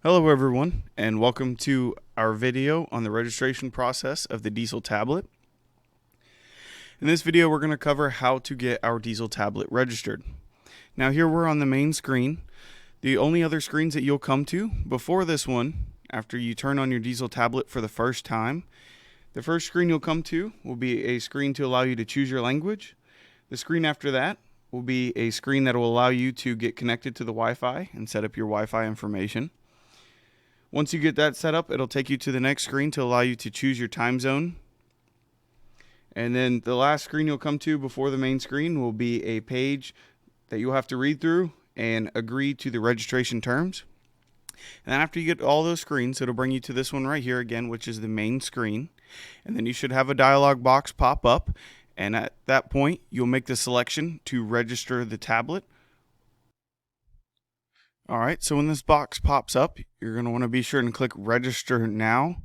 Hello everyone, and welcome to our video on the registration process of the Diesel tablet. In this video we're going to cover how to get our Diesel tablet registered. Now here we're on the main screen. The only other screens that you'll come to before this one, after you turn on your Diesel tablet for the first time, the first screen you'll come to will be a screen to allow you to choose your language. The screen after that will be a screen that will allow you to get connected to the Wi-Fi and set up your Wi-Fi information. Once you get that set up, it'll take you to the next screen to allow you to choose your time zone. And then the last screen you'll come to before the main screen will be a page that you'll have to read through and agree to the registration terms. And then after you get all those screens, it'll bring you to this one right here again, which is the main screen. And then you should have a dialog box pop up. And at that point, you'll make the selection to register the tablet. Alright, so when this box pops up, you're going to want to be sure and click register now,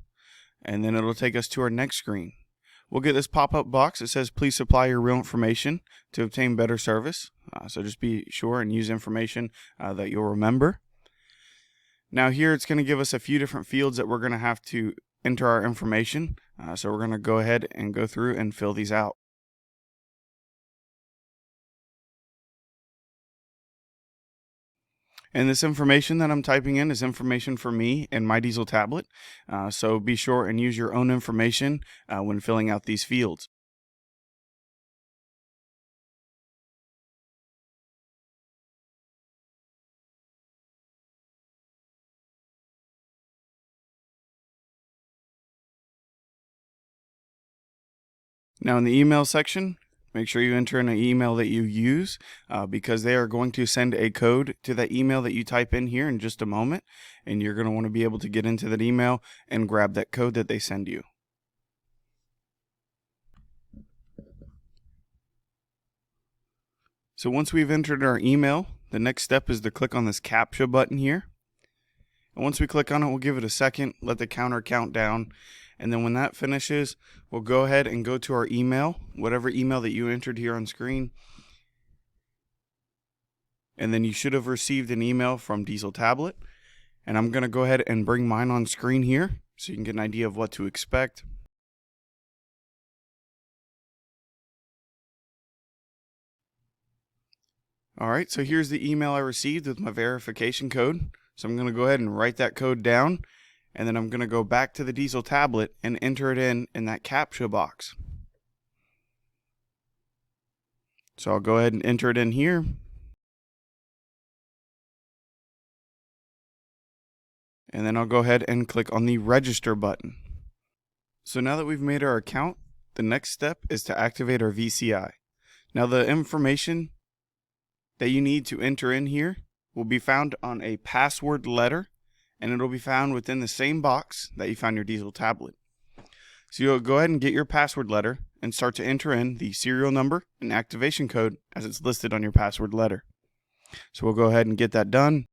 and then it'll take us to our next screen. We'll get this pop-up box that says please supply your real information to obtain better service. So just be sure and use information that you'll remember. Now here it's going to give us a few different fields that we're going to have to enter our information. So we're going to go ahead and go through and fill these out. And this information that I'm typing in is information for me and my Diesel tablet. So be sure and use your own information when filling out these fields. Now in the email section, make sure you enter in an email that you use because they are going to send a code to that email that you type in here in just a moment, and you're going to want to be able to get into that email and grab that code that they send you. So once we've entered our email, the next step is to click on this CAPTCHA button here. And once we click on it, we'll give it a second, let the counter count down. And then when that finishes, we'll go ahead and go to our email, whatever email that you entered here on screen. And then you should have received an email from Diesel Tablet. And I'm going to go ahead and bring mine on screen here so you can get an idea of what to expect. Alright, so here's the email I received with my verification code. So I'm going to go ahead and write that code down. And then I'm going to go back to the Diesel tablet and enter it in that CAPTCHA box. So I'll go ahead and enter it in here. And then I'll go ahead and click on the register button. So now that we've made our account, the next step is to activate our VCI. Now the information that you need to enter in here will be found on a password letter, and it'll be found within the same box that you found your Diesel tablet. So you'll go ahead and get your password letter and start to enter in the serial number and activation code as it's listed on your password letter. So we'll go ahead and get that done.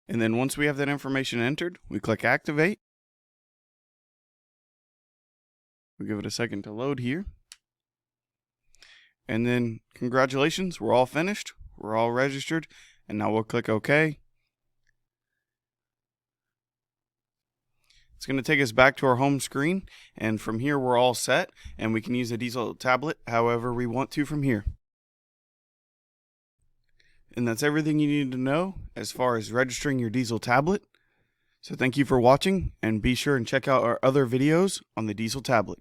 And then once we have that information entered, we click activate. We'll give it a second to load here. And then congratulations, we're all finished. We're all registered. And now we'll click OK. It's going to take us back to our home screen. And from here, we're all set. And we can use the Diesel tablet however we want to from here. And that's everything you need to know as far as registering your Diesel tablet. So thank you for watching, and be sure and check out our other videos on the Diesel tablet.